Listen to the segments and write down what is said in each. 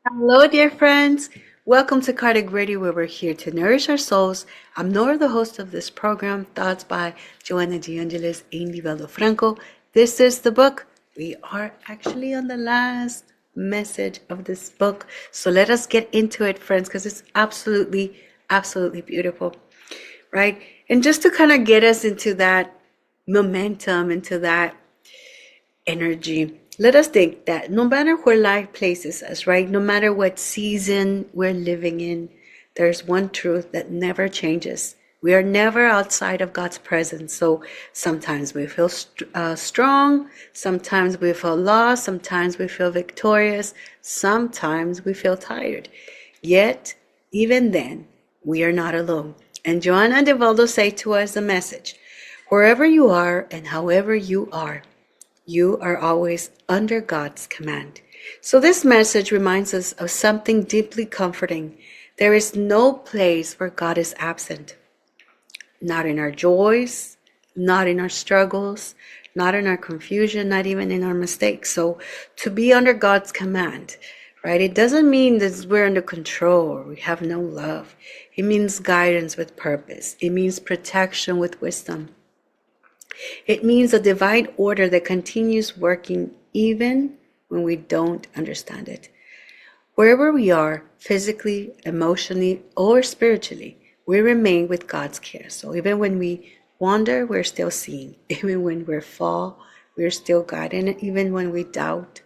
Hello, dear friends. Welcome to Kardec Radio, where we're here to nourish our souls. I'm Norah, the host of this program, Thoughts by Joanna de Angelis and Divaldo Franco. This is the book. We are actually on the last message of this book. So let us get into it, friends, because it's absolutely, absolutely beautiful, right? And just to kind of get us into that momentum, into that energy. Let us think that no matter where life places us, right? No matter what season we're living in, there's one truth that never changes. We are never outside of God's presence. So sometimes we feel strong, sometimes we feel lost, sometimes we feel victorious, sometimes we feel tired. Yet, even then, we are not alone. And Joanna and Divaldo say to us the message: wherever you are and however you are always under God's command. So this message reminds us of something deeply comforting. There is no place where God is absent. Not in our joys, not in our struggles, not in our confusion, not even in our mistakes. So to be under God's command, right? It doesn't mean that we're under control or we have no love. It means guidance with purpose. It means protection with wisdom. It means a divine order that continues working even when we don't understand it. Wherever we are, physically, emotionally, or spiritually, we remain with God's care. So even when we wander, we're still seeing. Even when we fall, we're still guided. And even when we doubt,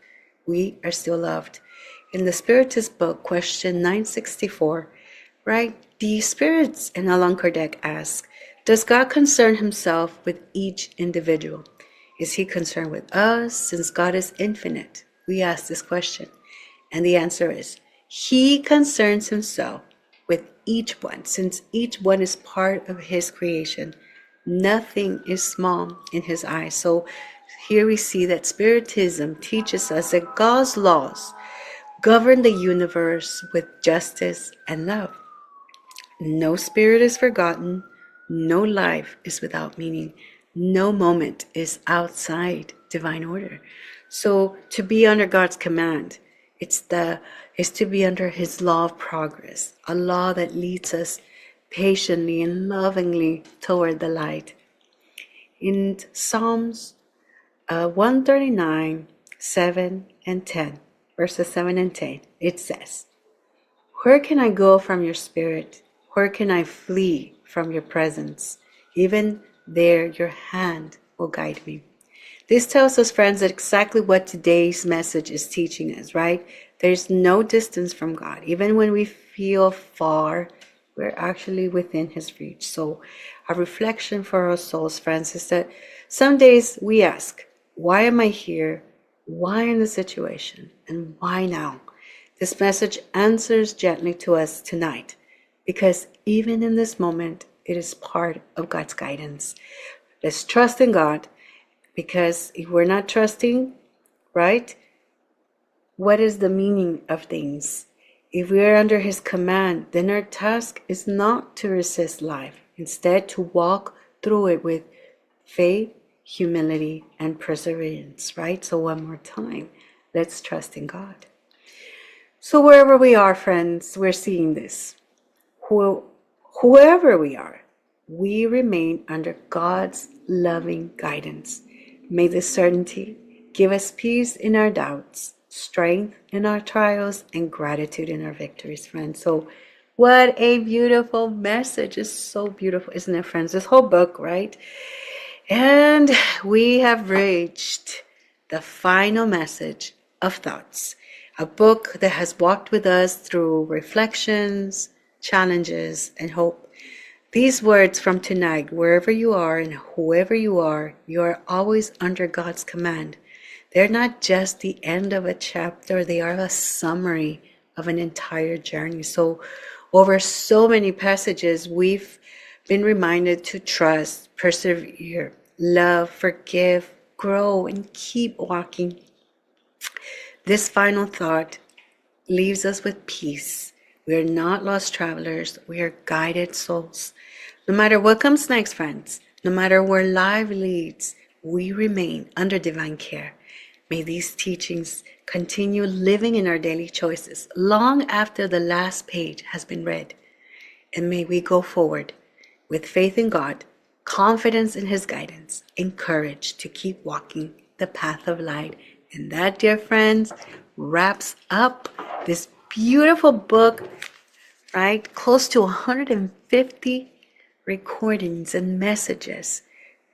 we are still loved. In the Spiritist book, question 964, right? The spirits in Allan Kardec ask, does God concern himself with each individual? Is he concerned with us? Since God is infinite, we ask this question. And the answer is, he concerns himself with each one, since each one is part of his creation. Nothing is small in his eyes. So here we see that Spiritism teaches us that God's laws govern the universe with justice and love. No spirit is forgotten. No life is without meaning. No moment is outside divine order. So to be under God's command, is to be under his law of progress, a law that leads us patiently and lovingly toward the light. In Psalms 139, 7 and 10, verses 7 and 10, it says, where can I go from your spirit? Where can I flee from your presence? Even there, your hand will guide me. This tells us, friends, that exactly what today's message is teaching us, right? There's no distance from God. Even when we feel far, we're actually within his reach. So a reflection for our souls, friends, is that some days we ask, why am I here? Why in this situation? And why now? This message answers gently to us tonight, because even in this moment, it is part of God's guidance. Let's trust in God, because if we're not trusting, right, what is the meaning of things? If we are under his command, then our task is not to resist life, instead to walk through it with faith, humility, and perseverance, right? So one more time, let's trust in God. So wherever we are, friends, we're seeing this. Whoever we are, we remain under God's loving guidance. May this certainty give us peace in our doubts, strength in our trials, and gratitude in our victories, friends. So what a beautiful message. It's so beautiful, isn't it, friends? This whole book, right? And we have reached the final message of Thoughts, a book that has walked with us through reflections, challenges, and hope. These words from tonight, wherever you are and whoever you are always under God's command. They're not just the end of a chapter, they are a summary of an entire journey. So over so many passages, we've been reminded to trust, persevere, love, forgive, grow, and keep walking. This final thought leaves us with peace. We are not lost travelers, we are guided souls. No matter what comes next, friends, no matter where life leads, we remain under divine care. May these teachings continue living in our daily choices long after the last page has been read. And may we go forward with faith in God, confidence in His guidance, and courage to keep walking the path of light. And that, dear friends, wraps up this beautiful book, right? Close to 150 recordings and messages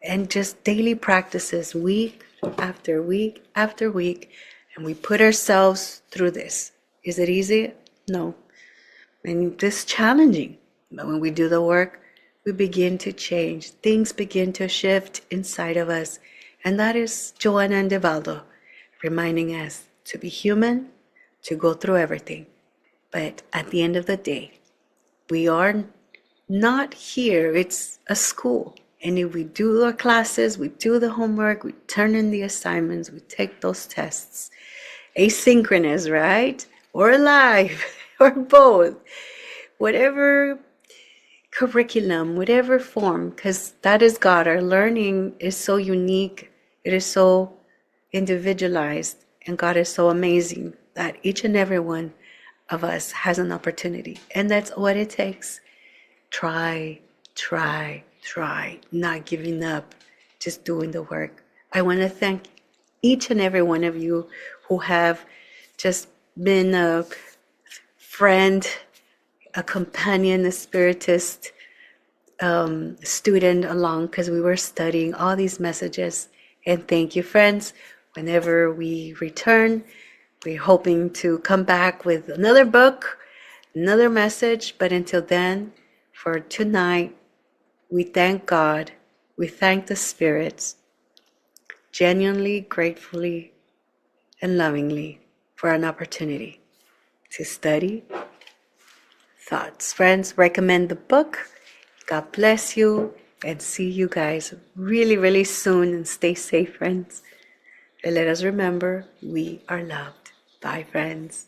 and just daily practices week after week after week. And we put ourselves through this. Is it easy? No. And it's challenging. But when we do the work, we begin to change. Things begin to shift inside of us. And that is Joanna and Divaldo reminding us to be human, to go through everything. But at the end of the day, we are not here. It's a school. And if we do our classes, we do the homework, we turn in the assignments, we take those tests, asynchronous, right? Or live, or both. Whatever curriculum, whatever form, because that is God. Our learning is so unique. It is so individualized. And God is so amazing that each and every one of us has an opportunity. And that's what it takes. Try, not giving up, just doing the work. I want to thank each and every one of you who have just been a friend, a companion, a spiritist, student along, because we were studying all these messages. And thank you, friends. Whenever we return, we're hoping to come back with another book, another message. But until then, for tonight, we thank God, we thank the spirits, genuinely, gratefully, and lovingly for an opportunity to study thoughts. Friends, recommend the book. God bless you, and see you guys really, really soon. And stay safe, friends. And let us remember, we are loved. Bye, friends.